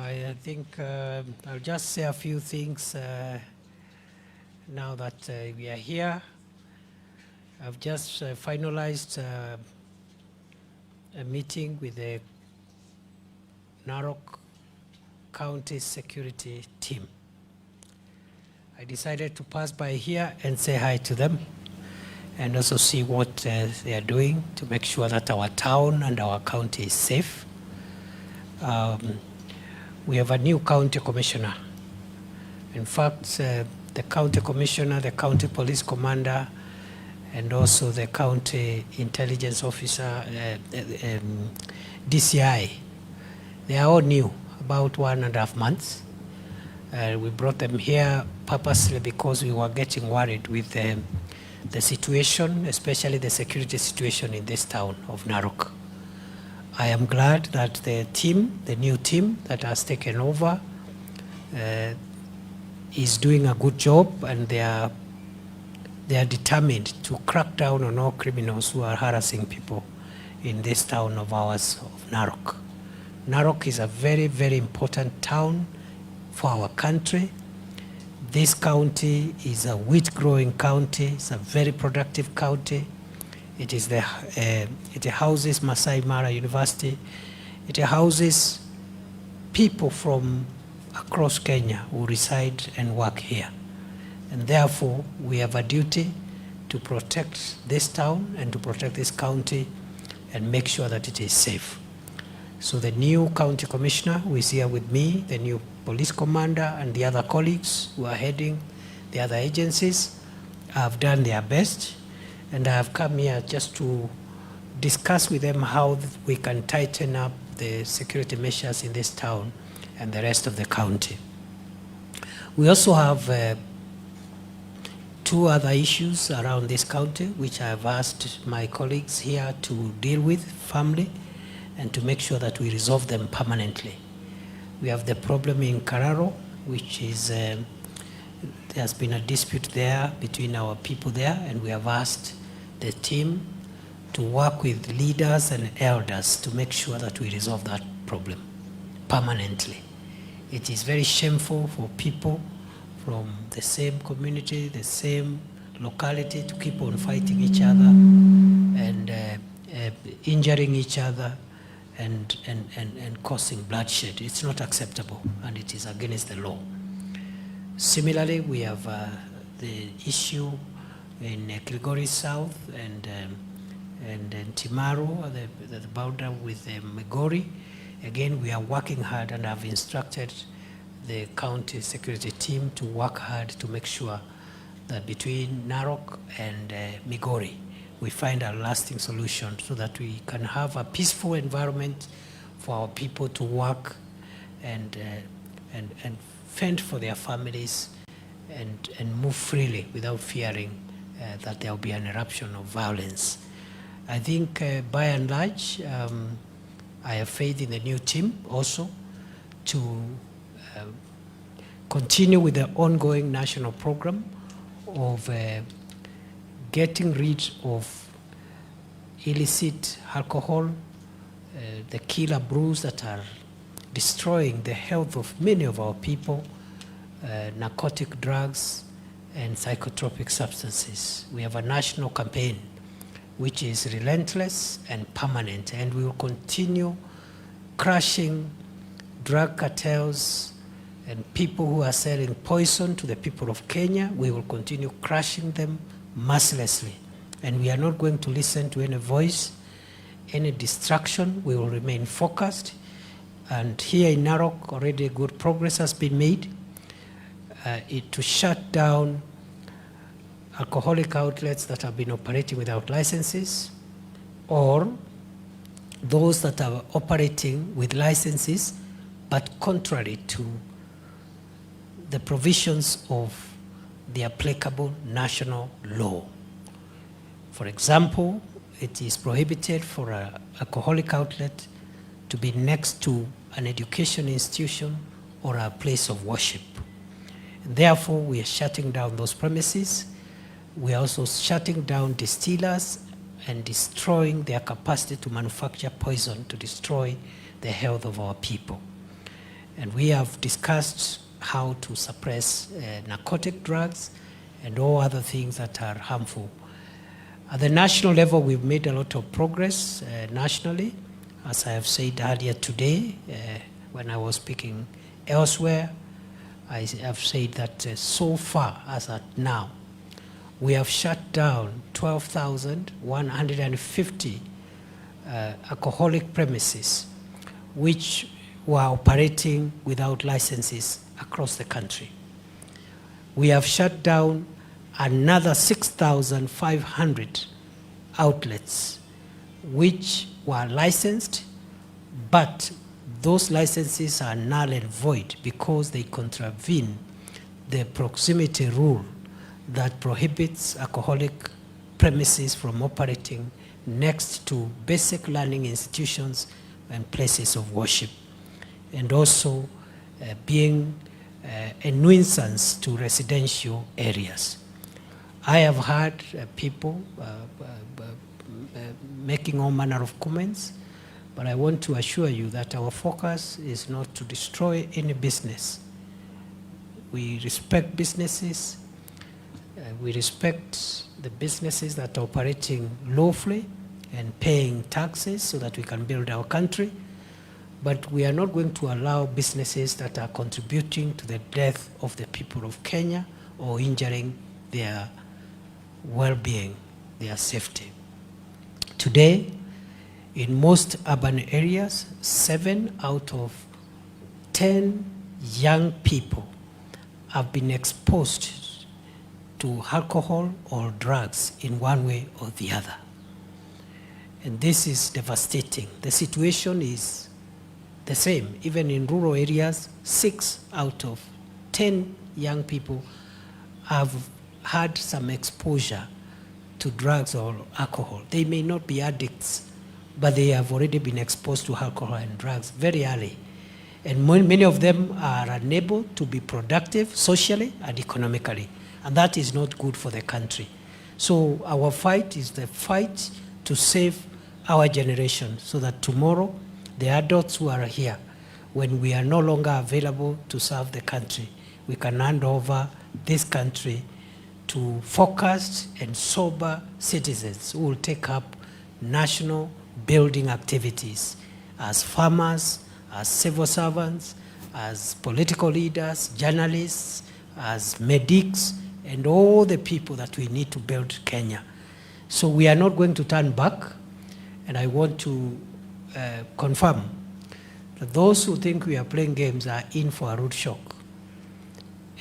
I think I'll just say a few things now that we are here. I've just finalized a meeting with the Narok County Security team. I decided to pass by here and say hi to them and also see what they are doing to make sure that our town and our county is safe. We have a new county commissioner. In fact, the county commissioner, the county police commander, and also the county intelligence officer, DCI, they are all new, about 1.5 months. We brought them here purposely because we were getting worried with the situation, especially the security situation in this town of Narok. I am glad that the team, the new team that has taken over, is doing a good job, and they are determined to crack down on all criminals who are harassing people in this town of ours of Narok. Narok is a very, very important town for our country. This county is a wheat-growing county. It's a very productive county. It is it houses Masai Mara University. It houses people from across Kenya who reside and work here. And therefore, we have a duty to protect this town and to protect this county and make sure that it is safe. So the new county commissioner who is here with me, the new police commander, and the other colleagues who are heading the other agencies have done their best. And I have come here just to discuss with them how we can tighten up the security measures in this town and the rest of the county. We also have 2 other issues around this county, which I have asked my colleagues here to deal with firmly and to make sure that we resolve them permanently. We have the problem in Kararo, which is, there has been a dispute there between our people there, and we have asked the team to work with leaders and elders to make sure that we resolve that problem permanently. It is very shameful for people from the same community, the same locality, to keep on fighting each other and injuring each other and causing bloodshed. It's not acceptable, and it is against the law. Similarly, we have the issue in Kilgore South and Timaru, the border with Migori. Again, we are working hard, and I've instructed the county security team to work hard to make sure that between Narok and Migori, we find a lasting solution so that we can have a peaceful environment for our people to work and fend for their families and move freely without fearing that there will be an eruption of violence. I think by and large, I have faith in the new team also to continue with the ongoing national program of getting rid of illicit alcohol, the killer brews that are destroying the health of many of our people, narcotic drugs, and psychotropic substances. We have a national campaign which is relentless and permanent, and we will continue crushing drug cartels and people who are selling poison to the people of Kenya. We will continue crushing them mercilessly, and we are not going to listen to any voice, any distraction. We will remain focused, and here in Narok already good progress has been made to shut down alcoholic outlets that have been operating without licenses, or those that are operating with licenses but contrary to the provisions of the applicable national law. For example, it is prohibited for an alcoholic outlet to be next to an education institution or a place of worship. And therefore, we are shutting down those premises. We are also shutting down distillers and destroying their capacity to manufacture poison to destroy the health of our people. And we have discussed how to suppress narcotic drugs and all other things that are harmful. At the national level, we've made a lot of progress nationally. As I have said earlier today, when I was speaking elsewhere, I have said that so far as at now, we have shut down 12,150 alcoholic premises which were operating without licenses across the country. We have shut down another 6,500 outlets which were licensed, but those licenses are null and void because they contravene the proximity rule that prohibits alcoholic premises from operating next to basic learning institutions and places of worship, and also being a nuisance to residential areas. I have heard people making all manner of comments, but I want to assure you that our focus is not to destroy any business. We respect businesses. We respect the businesses that are operating lawfully and paying taxes so that we can build our country. But we are not going to allow businesses that are contributing to the death of the people of Kenya or injuring their well-being, their safety. Today, in most urban areas, 7 out of 10 young people have been exposed to alcohol or drugs in one way or the other. And this is devastating. The situation is the same. Even in rural areas, 6 out of 10 young people have had some exposure to drugs or alcohol. They may not be addicts, but they have already been exposed to alcohol and drugs very early. And many of them are unable to be productive socially and economically. And that is not good for the country. So our fight is the fight to save our generation so that tomorrow, the adults who are here, when we are no longer available to serve the country, we can hand over this country to focused and sober citizens who will take up national building activities as farmers, as civil servants, as political leaders, journalists, as medics, and all the people that we need to build Kenya. So we are not going to turn back, and I want to confirm that those who think we are playing games are in for a rude shock.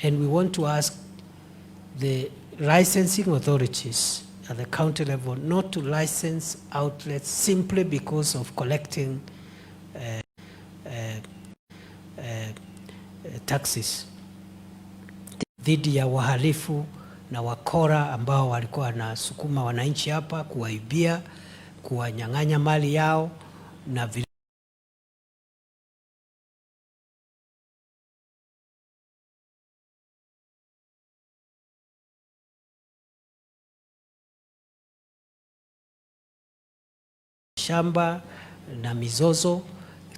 And we want to ask the licensing authorities at the county level not to license outlets simply because of collecting taxes dhidi ya wahalifu na wakora ambao walikuwa wanasukuma wananchi hapa kuwaibia, kuwanyang'anya mali yao na shamba na mizozo.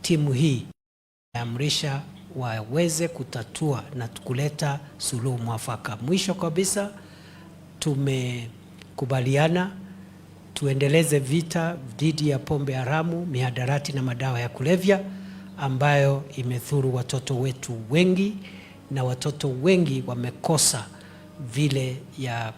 Timu hii amrisha waweze kutatua na kuleta suluhu mwafaka. Mwisho kabisa, tumekubaliana tuendeleze vita dhidi ya pombe haramu, mihadarati na madawa ya kulevya ambayo imethuru watoto wetu wengi, na watoto wengi wamekosa vile ya